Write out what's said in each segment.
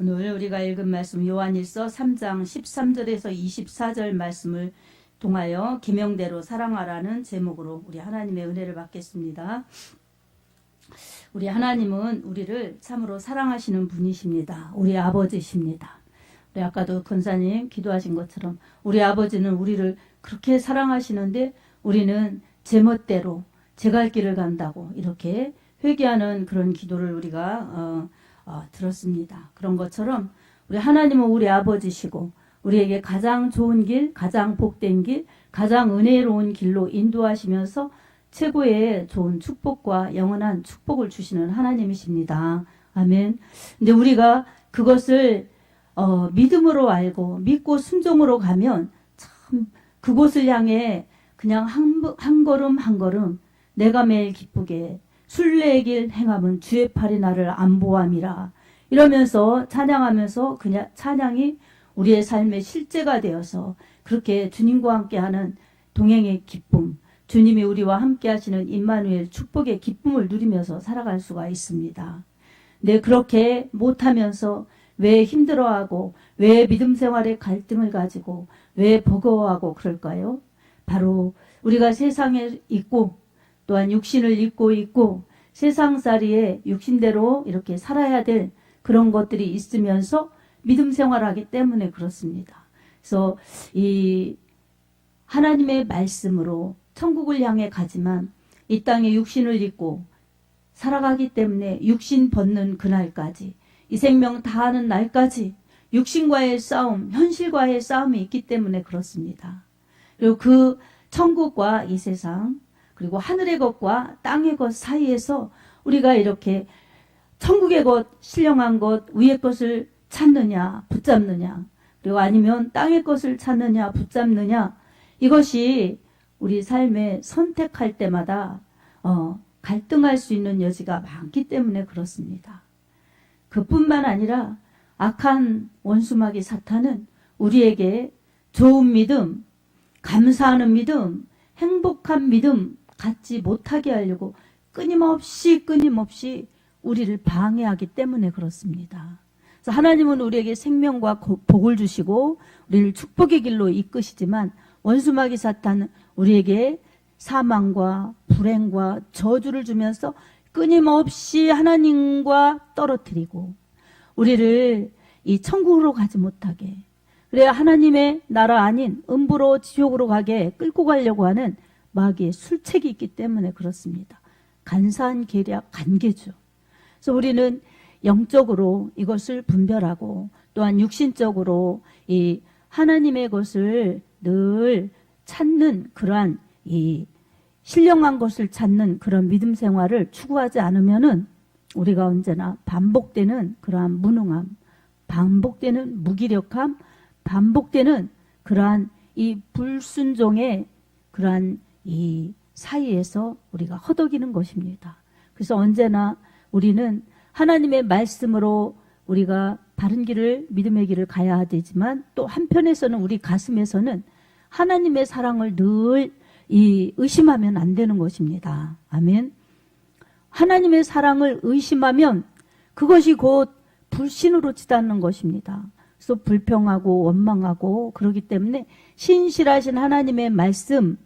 오늘 우리가 읽은 말씀 요한일서 3장 13절에서 24절 말씀을 통하여 계명대로 사랑하라는 제목으로 우리 하나님의 은혜를 받겠습니다. 우리 하나님은 우리를 참으로 사랑하시는 분이십니다. 우리 아버지십니다. 우리 아까도 권사님 기도하신 것처럼 우리 아버지는 우리를 그렇게 사랑하시는데 우리는 제멋대로 제 갈 길을 간다고 이렇게 회개하는 그런 기도를 우리가 들었습니다. 그런 것처럼 우리 하나님은 우리 아버지시고 우리에게 가장 좋은 길, 가장 복된 길, 가장 은혜로운 길로 인도하시면서 최고의 좋은 축복과 영원한 축복을 주시는 하나님이십니다. 아멘. 근데 우리가 그것을 믿음으로 알고 믿고 순종으로 가면 참 그곳을 향해 그냥 한 걸음 한 걸음 내가 매일 기쁘게 순례의 길 행함은 주의 팔이 나를 안보함이라 이러면서 찬양하면서 그냥 찬양이 우리의 삶의 실제가 되어서 그렇게 주님과 함께하는 동행의 기쁨, 주님이 우리와 함께 하시는 임마누엘 축복의 기쁨을 누리면서 살아갈 수가 있습니다. 네, 그렇게 못하면서 왜 힘들어하고 왜 믿음 생활에 갈등을 가지고 왜 버거워하고 그럴까요? 바로 우리가 세상에 있고 또한 육신을 입고 있고 세상살이에 육신대로 이렇게 살아야 될 그런 것들이 있으면서 믿음 생활하기 때문에 그렇습니다. 그래서 이 하나님의 말씀으로 천국을 향해 가지만 이 땅에 육신을 입고 살아가기 때문에 육신 벗는 그날까지 이 생명 다하는 날까지 육신과의 싸움, 현실과의 싸움이 있기 때문에 그렇습니다. 그리고 그 천국과 이 세상 그리고 하늘의 것과 땅의 것 사이에서 우리가 이렇게 천국의 것, 신령한 것, 위의 것을 찾느냐, 붙잡느냐, 그리고 아니면 땅의 것을 찾느냐, 붙잡느냐, 이것이 우리 삶에 선택할 때마다 갈등할 수 있는 여지가 많기 때문에 그렇습니다. 그뿐만 아니라 악한 원수마귀 사탄은 우리에게 좋은 믿음, 감사하는 믿음, 행복한 믿음 갖지 못하게 하려고 끊임없이 우리를 방해하기 때문에 그렇습니다. 그래서 하나님은 우리에게 생명과 복을 주시고 우리를 축복의 길로 이끄시지만 원수마귀 사탄은 우리에게 사망과 불행과 저주를 주면서 끊임없이 하나님과 떨어뜨리고 우리를 이 천국으로 가지 못하게 그래야 하나님의 나라 아닌 음부로 지옥으로 가게 끌고 가려고 하는 마귀의 술책이 있기 때문에 그렇습니다. 간사한 계략, 간계죠. 그래서 우리는 영적으로 이것을 분별하고 또한 육신적으로 이 하나님의 것을 늘 찾는 그러한 이 신령한 것을 찾는 그런 믿음 생활을 추구하지 않으면은 우리가 언제나 반복되는 그러한 무능함, 반복되는 무기력함, 반복되는 그러한 이 불순종의 그러한 이 사이에서 우리가 허덕이는 것입니다. 그래서 언제나 우리는 하나님의 말씀으로 우리가 바른 길을 믿음의 길을 가야 되지만 또 한편에서는 우리 가슴에서는 하나님의 사랑을 늘 의심하면 안 되는 것입니다. 아멘. 하나님의 사랑을 의심하면 그것이 곧 불신으로 치닫는 것입니다. 그래서 불평하고 원망하고 그러기 때문에 신실하신 하나님의 말씀,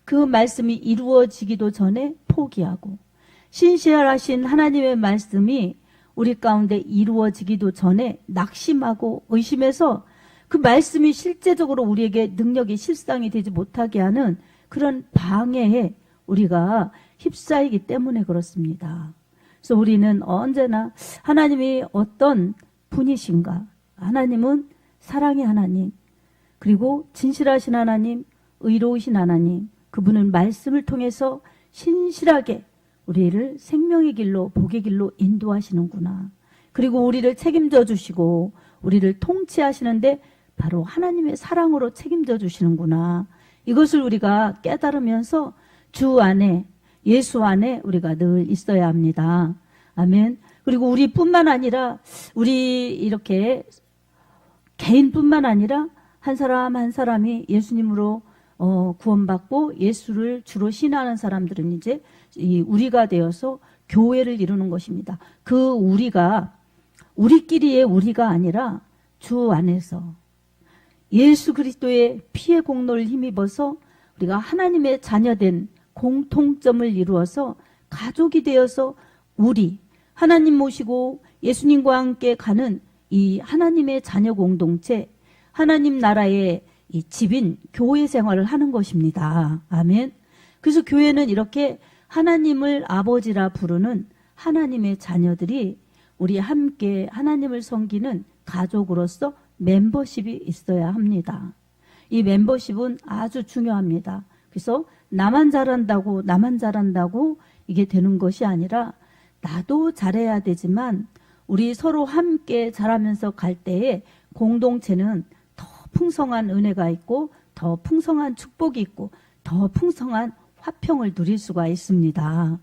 그 말씀이 이루어지기도 전에 포기하고 신실하신 하나님의 말씀이 우리 가운데 이루어지기도 전에 낙심하고 의심해서 그 말씀이 실제적으로 우리에게 능력이 실상이 되지 못하게 하는 그런 방해에 우리가 휩싸이기 때문에 그렇습니다. 그래서 우리는 언제나 하나님이 어떤 분이신가? 하나님은 사랑의 하나님, 그리고 진실하신 하나님, 의로우신 하나님, 그분은 말씀을 통해서 신실하게 우리를 생명의 길로 복의 길로 인도하시는구나. 그리고 우리를 책임져 주시고 우리를 통치하시는데 바로 하나님의 사랑으로 책임져 주시는구나. 이것을 우리가 깨달으면서 주 안에 예수 안에 우리가 늘 있어야 합니다. 아멘. 그리고 우리뿐만 아니라 우리 이렇게 개인뿐만 아니라 한 사람 한 사람이 예수님으로 구원받고 예수를 주로 신하는 사람들은 이제 우리가 되어서 교회를 이루는 것입니다. 그 우리가 우리끼리의 우리가 아니라 주 안에서 예수 그리스도의 피의 공로를 힘입어서 우리가 하나님의 자녀된 공통점을 이루어서 가족이 되어서 우리 하나님 모시고 예수님과 함께 가는 이 하나님의 자녀 공동체, 하나님 나라의 이 집인 교회 생활을 하는 것입니다. 아멘. 그래서 교회는 이렇게 하나님을 아버지라 부르는 하나님의 자녀들이 우리 함께 하나님을 섬기는 가족으로서 멤버십이 있어야 합니다. 이 멤버십은 아주 중요합니다. 그래서 나만 잘한다고 이게 되는 것이 아니라 나도 잘해야 되지만 우리 서로 함께 잘하면서 갈 때에 공동체는 더 풍성한 은혜가 있고 더 풍성한 축복이 있고 더 풍성한 화평을 누릴 수가 있습니다.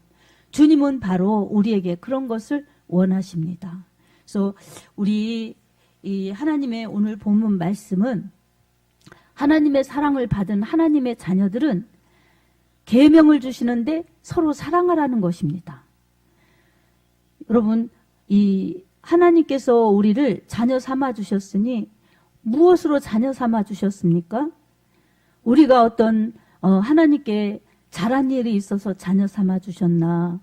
주님은 바로 우리에게 그런 것을 원하십니다. 그래서 우리 이 하나님의 오늘 본문 말씀은 하나님의 사랑을 받은 하나님의 자녀들은 계명을 주시는데 서로 사랑하라는 것입니다. 여러분, 이 하나님께서 우리를 자녀 삼아 주셨으니 무엇으로 자녀 삼아 주셨습니까? 우리가 어떤 하나님께 잘한 일이 있어서 자녀 삼아 주셨나?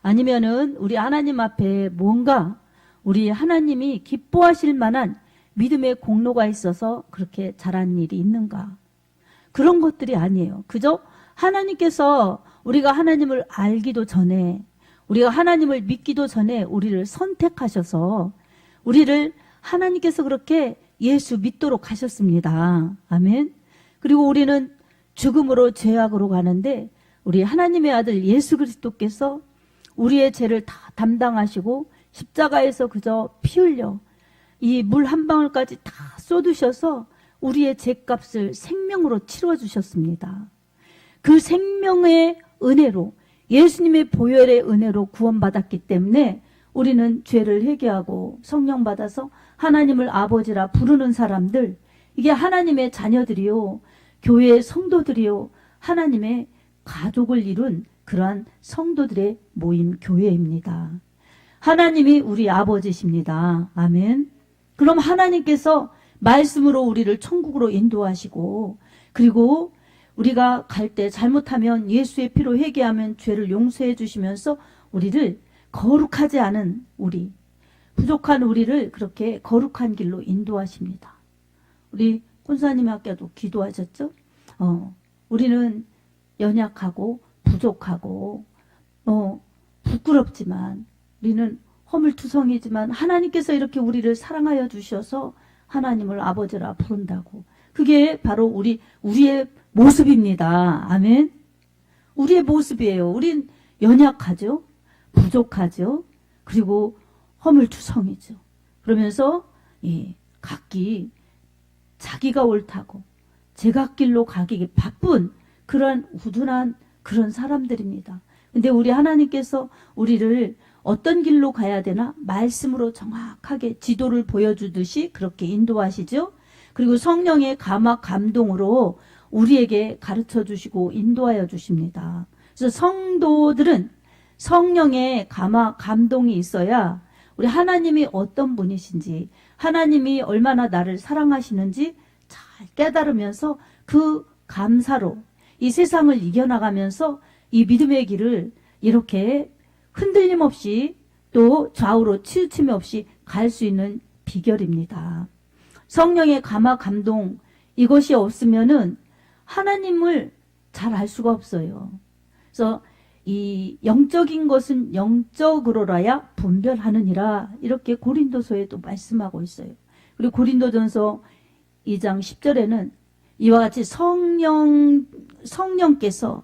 아니면은 우리 하나님 앞에 뭔가 우리 하나님이 기뻐하실 만한 믿음의 공로가 있어서 그렇게 잘한 일이 있는가? 그런 것들이 아니에요. 그저 하나님께서 우리가 하나님을 알기도 전에, 우리가 하나님을 믿기도 전에 우리를 선택하셔서 우리를 하나님께서 그렇게 예수 믿도록 하셨습니다. 아멘. 그리고 우리는 죽음으로 죄악으로 가는데 우리 하나님의 아들 예수 그리스도께서 우리의 죄를 다 담당하시고 십자가에서 그저 피 흘려 이 물 한 방울까지 다 쏟으셔서 우리의 죄값을 생명으로 치러주셨습니다. 그 생명의 은혜로 예수님의 보혈의 은혜로 구원받았기 때문에 우리는 죄를 회개하고 성령 받아서 하나님을 아버지라 부르는 사람들, 이게 하나님의 자녀들이요, 교회의 성도들이요, 하나님의 가족을 이룬 그러한 성도들의 모임 교회입니다. 하나님이 우리 아버지십니다. 아멘. 그럼 하나님께서 말씀으로 우리를 천국으로 인도하시고, 그리고 우리가 갈 때 잘못하면 예수의 피로 회개하면 죄를 용서해 주시면서 우리를 거룩하지 않은 우리, 부족한 우리를 그렇게 거룩한 길로 인도하십니다. 우리 권사님이 아까도 기도하셨죠? 우리는 연약하고 부족하고 부끄럽지만 우리는 허물투성이지만 하나님께서 이렇게 우리를 사랑하여 주셔서 하나님을 아버지라 부른다고. 그게 바로 우리의 모습입니다. 아멘. 우리의 모습이에요. 우린 연약하죠. 부족하죠. 그리고 허물투성이죠. 그러면서 각기 자기가 옳다고 제각길로 가기 바쁜 그런 우둔한 그런 사람들입니다. 근데 우리 하나님께서 우리를 어떤 길로 가야 되나 말씀으로 정확하게 지도를 보여주듯이 그렇게 인도하시죠. 그리고 성령의 감화 감동으로 우리에게 가르쳐 주시고 인도하여 주십니다. 그래서 성도들은 성령의 감화 감동이 있어야 우리 하나님이 어떤 분이신지, 하나님이 얼마나 나를 사랑하시는지 잘 깨달으면서 그 감사로 이 세상을 이겨나가면서 이 믿음의 길을 이렇게 흔들림 없이 또 좌우로 치우침이 없이 갈 수 있는 비결입니다. 성령의 감화 감동, 이것이 없으면은 하나님을 잘 알 수가 없어요. 그래서 이 영적인 것은 영적으로라야 분별하느니라, 이렇게 고린도서에도 말씀하고 있어요. 그리고 고린도전서 2장 10절에는 이와 같이 성령께서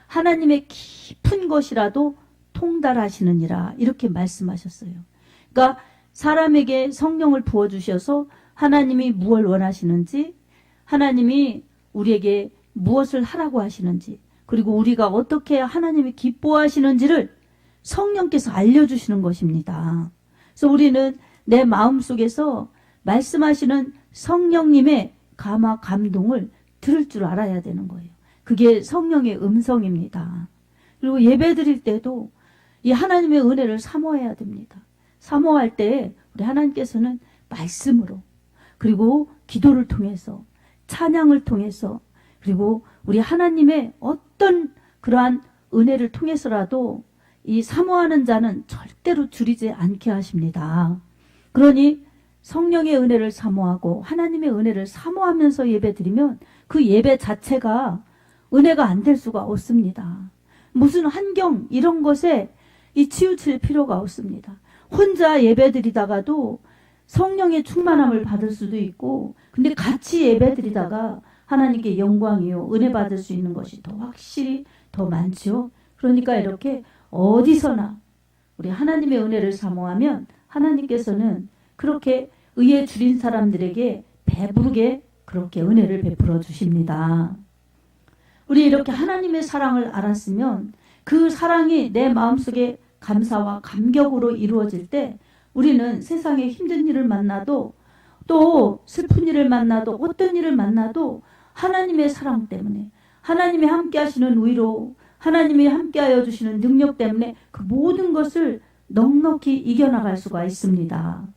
하나님의 깊은 것이라도 통달하시느니라, 이렇게 말씀하셨어요. 그러니까 사람에게 성령을 부어주셔서 하나님이 무엇을 원하시는지, 하나님이 우리에게 무엇을 하라고 하시는지, 그리고 우리가 어떻게 하나님이 기뻐하시는지를 성령께서 알려주시는 것입니다. 그래서 우리는 내 마음속에서 말씀하시는 성령님의 감화 감동을 들을 줄 알아야 되는 거예요. 그게 성령의 음성입니다. 그리고 예배 드릴 때도 이 하나님의 은혜를 사모해야 됩니다. 사모할 때 우리 하나님께서는 말씀으로, 그리고 기도를 통해서, 찬양을 통해서, 그리고 우리 하나님의 어떤 그러한 은혜를 통해서라도 이 사모하는 자는 절대로 줄이지 않게 하십니다. 그러니 성령의 은혜를 사모하고 하나님의 은혜를 사모하면서 예배드리면 그 예배 자체가 은혜가 안 될 수가 없습니다. 무슨 환경 이런 것에 이 치우칠 필요가 없습니다. 혼자 예배드리다가도 성령의 충만함을 받을 수도 있고, 근데 같이 예배드리다가 하나님께 영광이요 은혜 받을 수 있는 것이 더 확실히 더 많죠. 그러니까 이렇게 어디서나 우리 하나님의 은혜를 사모하면 하나님께서는 그렇게 의에 줄인 사람들에게 배부르게 그렇게 은혜를 베풀어 주십니다. 우리 이렇게 하나님의 사랑을 알았으면 그 사랑이 내 마음속에 감사와 감격으로 이루어질 때 우리는 세상에 힘든 일을 만나도, 또 슬픈 일을 만나도, 어떤 일을 만나도 하나님의 사랑 때문에, 하나님이 함께 하시는 위로, 하나님이 함께하여 주시는 능력 때문에 그 모든 것을 넉넉히 이겨나갈 수가 있습니다.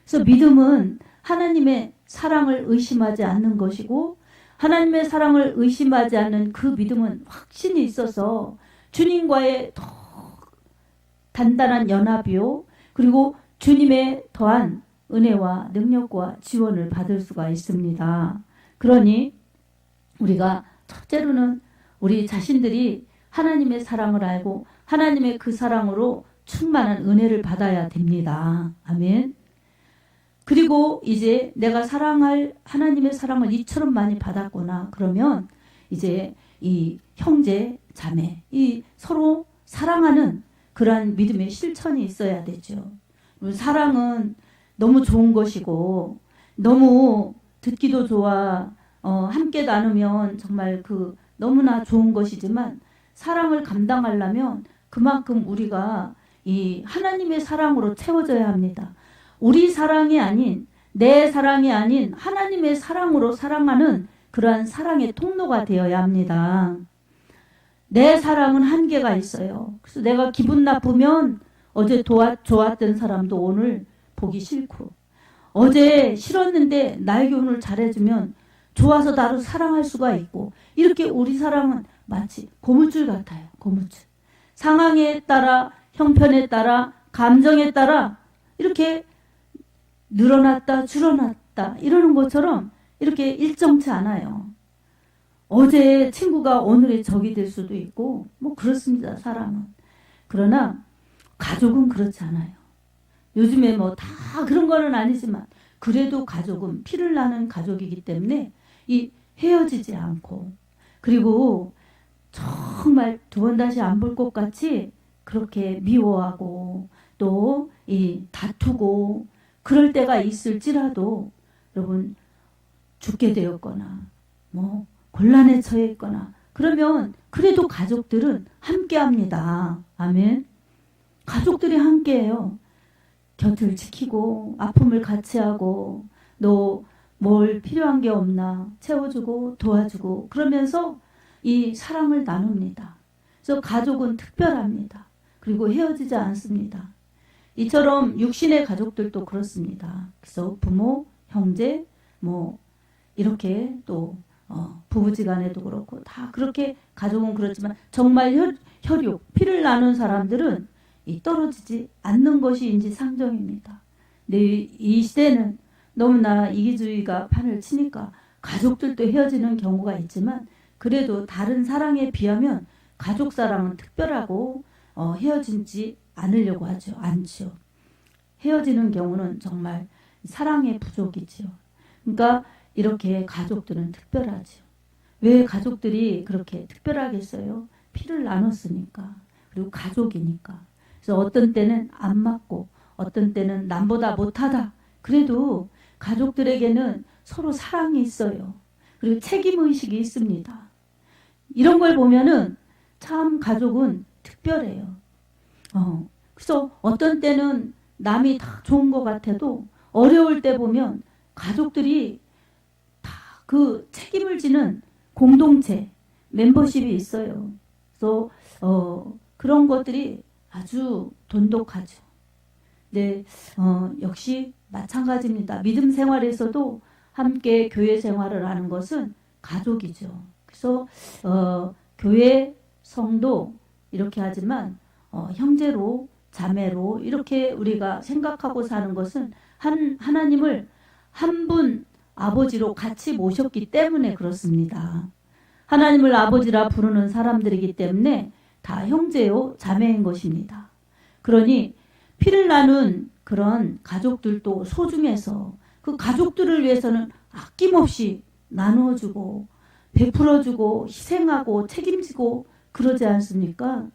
그래서 믿음은 하나님의 사랑을 의심하지 않는 것이고, 하나님의 사랑을 의심하지 않는 그 믿음은 확신이 있어서 주님과의 더 단단한 연합이요, 그리고 주님의 더한 은혜와 능력과 지원을 받을 수가 있습니다. 그러니 우리가 첫째로는 우리 자신들이 하나님의 사랑을 알고 하나님의 그 사랑으로 충만한 은혜를 받아야 됩니다. 아멘. 그리고 이제 내가 사랑할 하나님의 사랑을 이처럼 많이 받았구나. 그러면 이제 이 형제, 자매, 이 서로 사랑하는 그러한 믿음의 실천이 있어야 되죠. 사랑은 너무 좋은 것이고, 너무 듣기도 좋아, 함께 나누면 정말 그 너무나 좋은 것이지만, 사랑을 감당하려면 그만큼 우리가 이 하나님의 사랑으로 채워져야 합니다. 우리 사랑이 아닌, 내 사랑이 아닌 하나님의 사랑으로 사랑하는 그러한 사랑의 통로가 되어야 합니다. 내 사랑은 한계가 있어요. 그래서 내가 기분 나쁘면 어제 좋았던 사람도 오늘 보기 싫고, 어제 싫었는데 나에게 오늘 잘해주면 좋아서 나를 사랑할 수가 있고, 이렇게 우리 사랑은 마치 고무줄 같아요. 고무줄. 상황에 따라, 형편에 따라, 감정에 따라 이렇게 늘어났다 줄어났다 이러는 것처럼 이렇게 일정치 않아요. 어제 친구가 오늘의 적이 될 수도 있고 뭐 그렇습니다. 사람은. 그러나 가족은 그렇지 않아요. 요즘에 뭐 다 그런 거는 아니지만 그래도 가족은 피를 나는 가족이기 때문에 이 헤어지지 않고, 그리고 정말 두 번 다시 안 볼 것 같이 그렇게 미워하고 또 이 다투고 그럴 때가 있을지라도 여러분 죽게 되었거나 뭐 곤란에 처해 있거나 그러면 그래도 가족들은 함께합니다. 아멘. 가족들이 함께해요. 곁을 지키고 아픔을 같이 하고, 너 뭘 필요한 게 없나 채워주고 도와주고 그러면서 이 사랑을 나눕니다. 그래서 가족은 특별합니다. 그리고 헤어지지 않습니다. 이처럼 육신의 가족들도 그렇습니다. 그래서 부모, 형제, 뭐 이렇게 또 부부지간에도 그렇고 다 그렇게 가족은 그렇지만 정말 혈육, 피를 나눈 사람들은 이 떨어지지 않는 것이 인지상정입니다. 근데 이 시대는 너무나 이기주의가 판을 치니까 가족들도 헤어지는 경우가 있지만, 그래도 다른 사랑에 비하면 가족 사랑은 특별하고 헤어지지 않으려고 하죠. 않죠. 헤어지는 경우는 정말 사랑의 부족이죠. 그러니까 이렇게 가족들은 특별하죠. 왜 가족들이 그렇게 특별하겠어요? 피를 나눴으니까. 그리고 가족이니까. 그래서 어떤 때는 안 맞고 어떤 때는 남보다 못하다. 그래도 가족들에게는 서로 사랑이 있어요. 그리고 책임의식이 있습니다. 이런 걸 보면은 참 가족은 특별해요. 그래서 어떤 때는 남이 다 좋은 것 같아도 어려울 때 보면 가족들이 다 그 책임을 지는 공동체, 멤버십이 있어요. 그래서 그런 것들이 아주 돈독하죠. 네, 역시 마찬가지입니다. 믿음 생활에서도 함께 교회 생활을 하는 것은 가족이죠. 그래서 교회 성도 이렇게 하지만 형제로 자매로 이렇게 우리가 생각하고 사는 것은 하나님을 한 분 아버지로 같이 모셨기 때문에 그렇습니다. 하나님을 아버지라 부르는 사람들이기 때문에 다 형제요 자매인 것입니다. 그러니 피를 나눈 그런 가족들도 소중해서 그 가족들을 위해서는 아낌없이 나누어주고 베풀어주고 희생하고 책임지고 그러지 않습니까?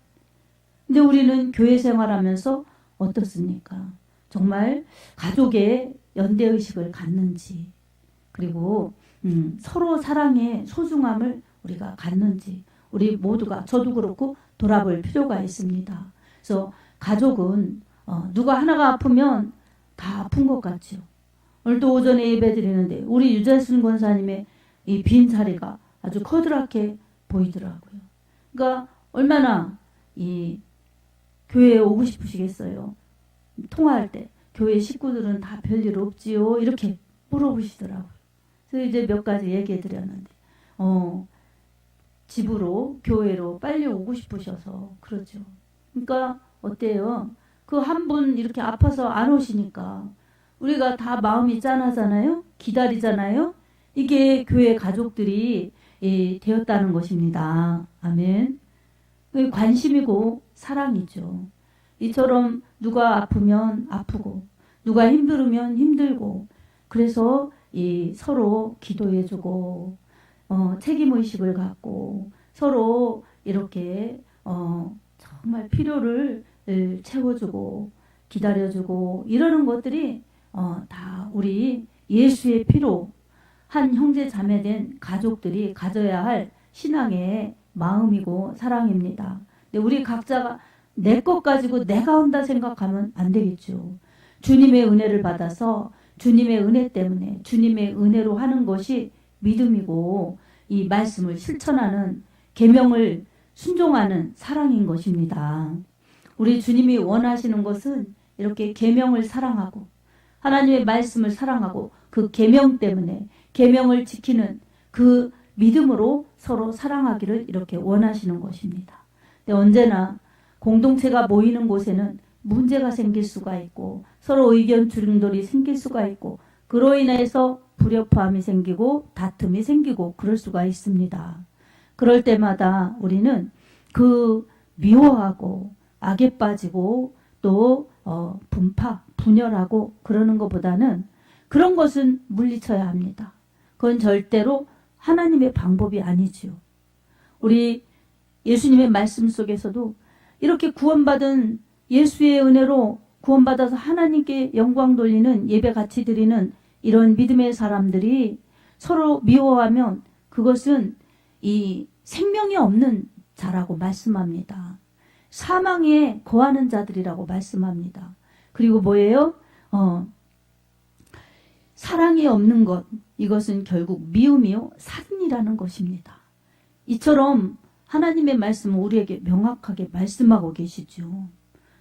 근데 우리는 교회 생활하면서 어떻습니까? 정말 가족의 연대의식을 갖는지, 그리고 서로 사랑의 소중함을 우리가 갖는지 우리 모두가, 저도 그렇고 돌아볼 필요가 있습니다. 그래서 가족은 누가 하나가 아프면 다 아픈 것 같죠. 오늘도 오전에 예배 드리는데 우리 유재순 권사님의 이 빈 자리가 아주 커다랗게 보이더라고요. 그러니까 얼마나 이 교회에 오고 싶으시겠어요. 통화할 때 교회 식구들은 다 별일 없지요 이렇게 물어보시더라고요. 그래서 이제 몇 가지 얘기해 드렸는데 집으로 교회로 빨리 오고 싶으셔서 그러죠. 그러니까 어때요? 그 한 분 이렇게 아파서 안 오시니까 우리가 다 마음이 짠하잖아요. 기다리잖아요. 이게 교회 가족들이 되었다는 것입니다. 아멘. 관심이고 사랑이죠. 이처럼 누가 아프면 아프고 누가 힘들으면 힘들고 그래서 서로 기도해주고 책임의식을 갖고 서로 이렇게 정말 필요를 채워주고 기다려주고 이러는 것들이 다 우리 예수의 피로 한 형제 자매된 가족들이 가져야 할 신앙의 마음이고 사랑입니다. 근데 우리 각자가 내 것 가지고 내가 한다 생각하면 안 되겠죠. 주님의 은혜를 받아서 주님의 은혜 때문에 주님의 은혜로 하는 것이 믿음이고 이 말씀을 실천하는 계명을 순종하는 사랑인 것입니다. 우리 주님이 원하시는 것은 이렇게 계명을 사랑하고 하나님의 말씀을 사랑하고 그 계명 때문에 계명을 지키는 그 믿음으로 서로 사랑하기를 이렇게 원하시는 것입니다. 근데 언제나 공동체가 모이는 곳에는 문제가 생길 수가 있고 서로 의견 충돌이 생길 수가 있고 그로 인해서 불협화음이 생기고 다툼이 생기고 그럴 수가 있습니다. 그럴 때마다 우리는 그 미워하고 악에 빠지고 또 분열하고 그러는 것보다는 그런 것은 물리쳐야 합니다. 그건 절대로 하나님의 방법이 아니지요. 우리 예수님의 말씀 속에서도 이렇게 구원받은 예수의 은혜로 구원받아서 하나님께 영광 돌리는 예배 같이 드리는 이런 믿음의 사람들이 서로 미워하면 그것은 이 생명이 없는 자라고 말씀합니다. 사망에 거하는 자들이라고 말씀합니다. 그리고 뭐예요? 사랑이 없는 것, 이것은 결국 미움이요 살인이라는 것입니다. 이처럼 하나님의 말씀은 우리에게 명확하게 말씀하고 계시죠.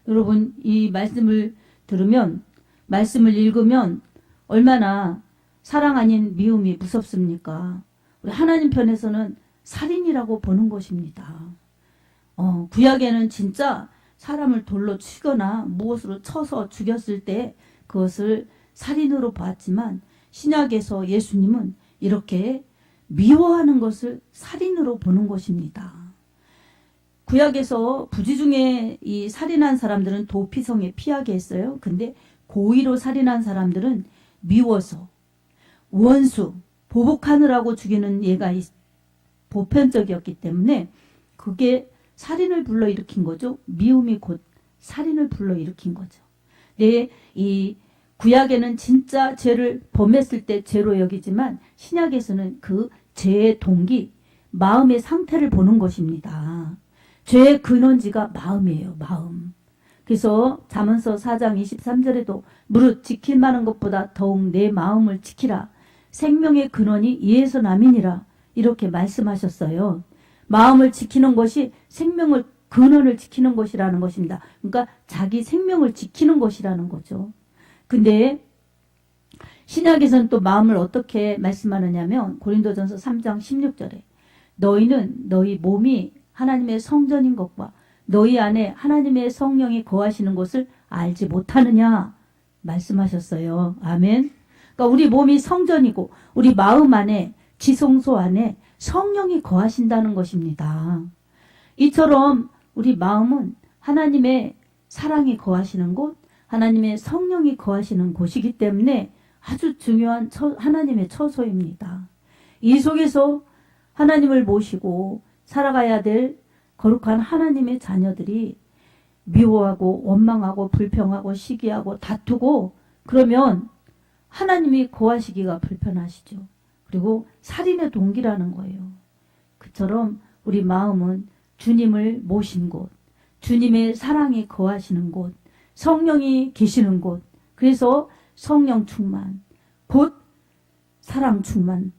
여러분 이 말씀을 들으면 말씀을 읽으면 얼마나 사랑 아닌 미움이 무섭습니까? 우리 하나님 편에서는 살인이라고 보는 것입니다. 구약에는 진짜 사람을 돌로 치거나 무엇으로 쳐서 죽였을 때 그것을 살인으로 봤지만 신약에서 예수님은 이렇게 미워하는 것을 살인으로 보는 것입니다. 구약에서 부지 중에 이 살인한 사람들은 도피성에 피하게 했어요. 근데 고의로 살인한 사람들은 미워서 원수, 보복하느라고 죽이는 예가 보편적이었기 때문에 그게 살인을 불러일으킨 거죠. 미움이 곧 살인을 불러일으킨 거죠. 이 구약에는 진짜 죄를 범했을 때 죄로 여기지만 신약에서는 그 죄의 동기, 마음의 상태를 보는 것입니다. 죄의 근원지가 마음이에요. 마음. 그래서 잠언서 4장 23절에도 무릇 지킬 만한 것보다 더욱 내 마음을 지키라. 생명의 근원이 이에서 남이니라. 이렇게 말씀하셨어요. 마음을 지키는 것이 생명을 근원을 지키는 것이라는 것입니다. 그러니까 자기 생명을 지키는 것이라는 거죠. 근데 신약에서는 또 마음을 어떻게 말씀하느냐면 고린도전서 3장 16절에 너희는 너희 몸이 하나님의 성전인 것과 너희 안에 하나님의 성령이 거하시는 것을 알지 못하느냐 말씀하셨어요. 아멘. 그러니까 우리 몸이 성전이고 우리 마음 안에 지성소 안에 성령이 거하신다는 것입니다. 이처럼 우리 마음은 하나님의 사랑이 거하시는 곳, 하나님의 성령이 거하시는 곳이기 때문에 아주 중요한 하나님의 처소입니다. 이 속에서 하나님을 모시고 살아가야 될 거룩한 하나님의 자녀들이 미워하고 원망하고 불평하고 시기하고 다투고 그러면 하나님이 거하시기가 불편하시죠. 그리고 살인의 동기라는 거예요. 그처럼 우리 마음은 주님을 모신 곳, 주님의 사랑이 거하시는 곳, 성령이 계시는 곳, 그래서 성령 충만, 곧 사랑 충만,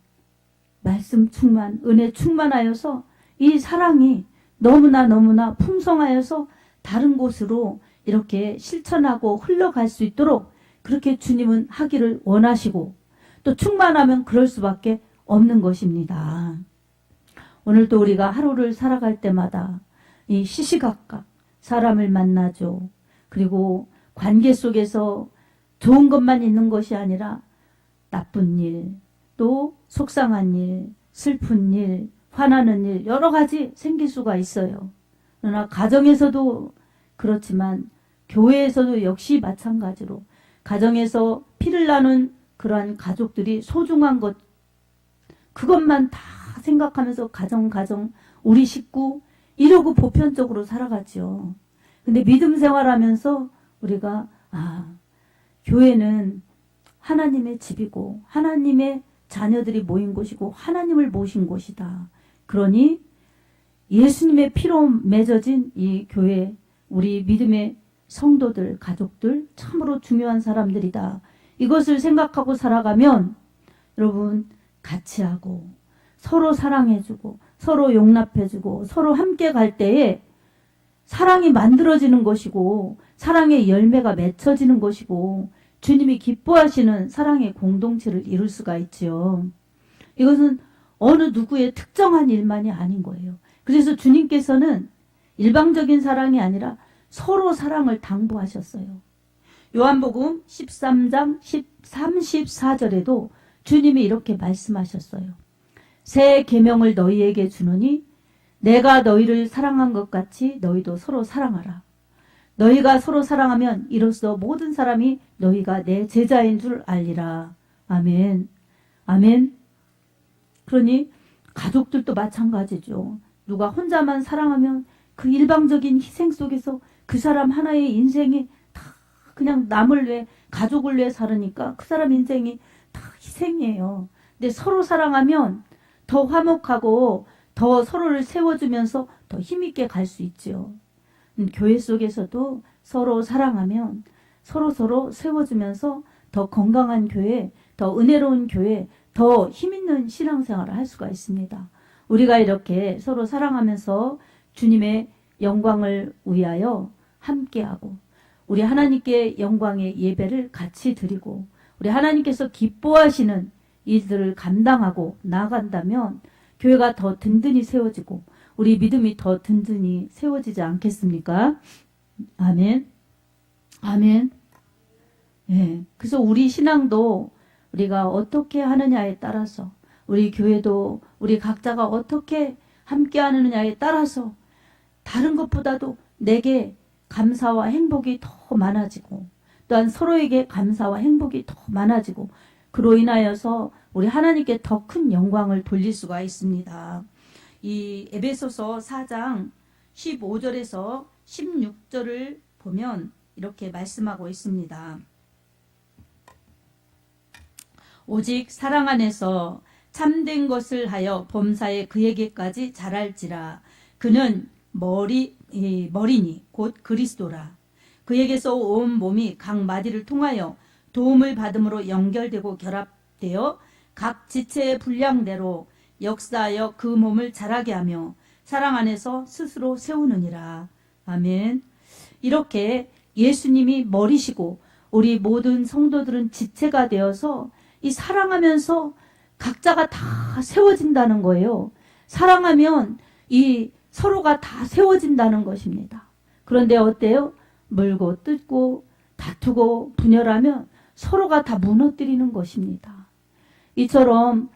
말씀 충만, 은혜 충만하여서 이 사랑이 너무나 풍성하여서 다른 곳으로 이렇게 실천하고 흘러갈 수 있도록 그렇게 주님은 하기를 원하시고 또 충만하면 그럴 수밖에 없는 것입니다. 오늘도 우리가 하루를 살아갈 때마다 이 시시각각 사람을 만나죠. 그리고 관계 속에서 좋은 것만 있는 것이 아니라 나쁜 일, 또 속상한 일, 슬픈 일, 화나는 일 여러 가지 생길 수가 있어요. 그러나 가정에서도 그렇지만 교회에서도 역시 마찬가지로 가정에서 피를 나눈 그러한 가족들이 소중한 것 그것만 다 생각하면서 가정 우리 식구 이러고 보편적으로 살아가죠. 근데 믿음 생활하면서 우리가 교회는 하나님의 집이고 하나님의 자녀들이 모인 곳이고 하나님을 모신 곳이다. 그러니 예수님의 피로 맺어진 이 교회 우리 믿음의 성도들 가족들 참으로 중요한 사람들이다. 이것을 생각하고 살아가면 여러분 같이 하고 서로 사랑해주고 서로 용납해주고 서로 함께 갈 때에 사랑이 만들어지는 것이고 사랑의 열매가 맺혀지는 것이고 주님이 기뻐하시는 사랑의 공동체를 이룰 수가 있지요. 이것은 어느 누구의 특정한 일만이 아닌 거예요. 그래서 주님께서는 일방적인 사랑이 아니라 서로 사랑을 당부하셨어요. 요한복음 13장 34절에도 주님이 이렇게 말씀하셨어요. 새 계명을 너희에게 주노니 내가 너희를 사랑한 것 같이 너희도 서로 사랑하라. 너희가 서로 사랑하면 이로써 모든 사람이 너희가 내 제자인 줄 알리라. 아멘. 아멘. 그러니 가족들도 마찬가지죠. 누가 혼자만 사랑하면 그 일방적인 희생 속에서 그 사람 하나의 인생이 다 그냥 남을 위해 가족을 위해 살으니까 그 사람 인생이 다 희생이에요. 근데 서로 사랑하면 더 화목하고 더 서로를 세워주면서 더 힘있게 갈 수 있죠. 교회 속에서도 서로 사랑하면 서로 세워주면서 더 건강한 교회, 더 은혜로운 교회, 더 힘있는 신앙생활을 할 수가 있습니다. 우리가 이렇게 서로 사랑하면서 주님의 영광을 위하여 함께하고 우리 하나님께 영광의 예배를 같이 드리고 우리 하나님께서 기뻐하시는 이들을 감당하고 나아간다면 교회가 더 든든히 세워지고 우리 믿음이 더 든든히 세워지지 않겠습니까? 아멘. 아멘. 예. 그래서 우리 신앙도 우리가 어떻게 하느냐에 따라서 우리 교회도 우리 각자가 어떻게 함께 하느냐에 따라서 다른 것보다도 내게 감사와 행복이 더 많아지고 또한 서로에게 감사와 행복이 더 많아지고 그로 인하여서 우리 하나님께 더 큰 영광을 돌릴 수가 있습니다. 이 에베소서 4장 15절에서 16절을 보면 이렇게 말씀하고 있습니다. 오직 사랑 안에서 참된 것을 하여 범사에 그에게까지 자랄지라. 그는 머리니 곧 그리스도라. 그에게서 온 몸이 각 마디를 통하여 도움을 받음으로 연결되고 결합되어 각 지체의 분량대로 역사하여 그 몸을 자라게 하며 사랑 안에서 스스로 세우느니라. 아멘. 이렇게 예수님이 머리시고 우리 모든 성도들은 지체가 되어서 이 사랑하면서 각자가 다 세워진다는 거예요. 사랑하면 이 서로가 다 세워진다는 것입니다. 그런데 어때요? 물고 뜯고 다투고 분열하면 서로가 다 무너뜨리는 것입니다. 이처럼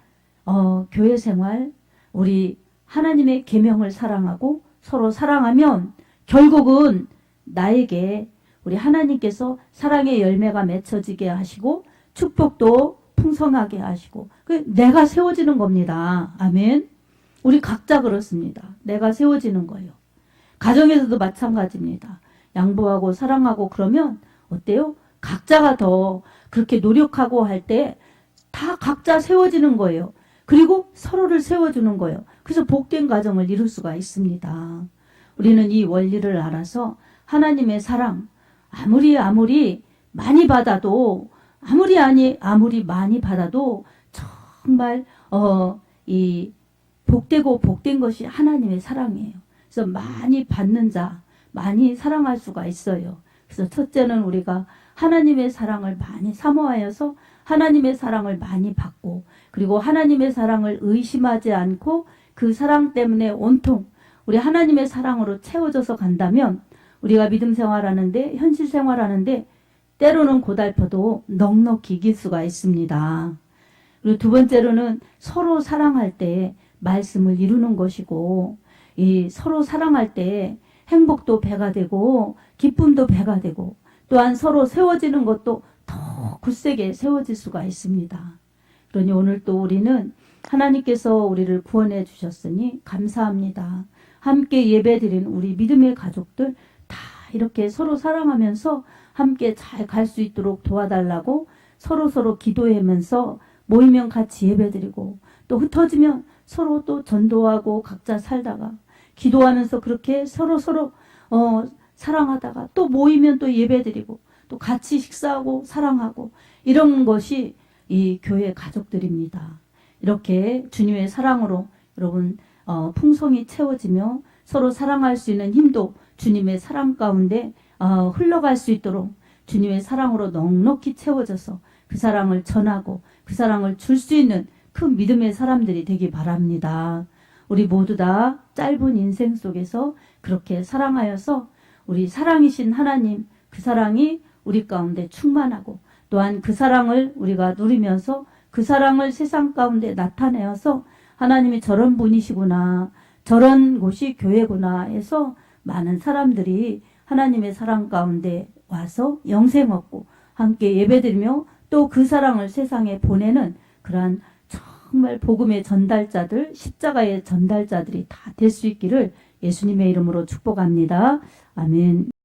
교회 생활, 우리 하나님의 계명을 사랑하고 서로 사랑하면 결국은 나에게 우리 하나님께서 사랑의 열매가 맺혀지게 하시고 축복도 풍성하게 하시고 내가 세워지는 겁니다. 아멘. 우리 각자 그렇습니다. 내가 세워지는 거예요. 가정에서도 마찬가지입니다. 양보하고 사랑하고 그러면 어때요? 각자가 더 그렇게 노력하고 할 때 다 각자 세워지는 거예요. 그리고 서로를 세워주는 거예요. 그래서 복된 가정을 이룰 수가 있습니다. 우리는 이 원리를 알아서 하나님의 사랑 아무리 많이 받아도 아무리 많이 받아도 정말 이 복되고 복된 것이 하나님의 사랑이에요. 그래서 많이 받는 자 많이 사랑할 수가 있어요. 그래서 첫째는 우리가 하나님의 사랑을 많이 사모하여서 하나님의 사랑을 많이 받고 그리고 하나님의 사랑을 의심하지 않고 그 사랑 때문에 온통 우리 하나님의 사랑으로 채워져서 간다면 우리가 믿음 생활하는데 현실 생활하는데 때로는 고달퍼도 넉넉히 이길 수가 있습니다. 그리고 두 번째로는 서로 사랑할 때 말씀을 이루는 것이고 이 서로 사랑할 때 행복도 배가 되고 기쁨도 배가 되고 또한 서로 세워지는 것도 더 굳세게 세워질 수가 있습니다. 그러니 오늘 또 우리는 하나님께서 우리를 구원해 주셨으니 감사합니다. 함께 예배드린 우리 믿음의 가족들 다 이렇게 서로 사랑하면서 함께 잘 갈 수 있도록 도와달라고 서로 기도하면서 모이면 같이 예배드리고 또 흩어지면 서로 또 전도하고 각자 살다가 기도하면서 그렇게 서로 사랑하다가 또 모이면 또 예배드리고 또 같이 식사하고 사랑하고 이런 것이 이 교회 가족들입니다. 이렇게 주님의 사랑으로 여러분 풍성히 채워지며 서로 사랑할 수 있는 힘도 주님의 사랑 가운데 흘러갈 수 있도록 주님의 사랑으로 넉넉히 채워져서 그 사랑을 전하고 그 사랑을 줄 수 있는 큰 믿음의 사람들이 되기 바랍니다. 우리 모두 다 짧은 인생 속에서 그렇게 사랑하여서 우리 사랑이신 하나님 그 사랑이 우리 가운데 충만하고 또한 그 사랑을 우리가 누리면서 그 사랑을 세상 가운데 나타내어서 하나님이 저런 분이시구나 저런 곳이 교회구나 해서 많은 사람들이 하나님의 사랑 가운데 와서 영생 얻고 함께 예배드리며 또 그 사랑을 세상에 보내는 그러한 정말 복음의 전달자들 십자가의 전달자들이 다 될 수 있기를 예수님의 이름으로 축복합니다. 아멘.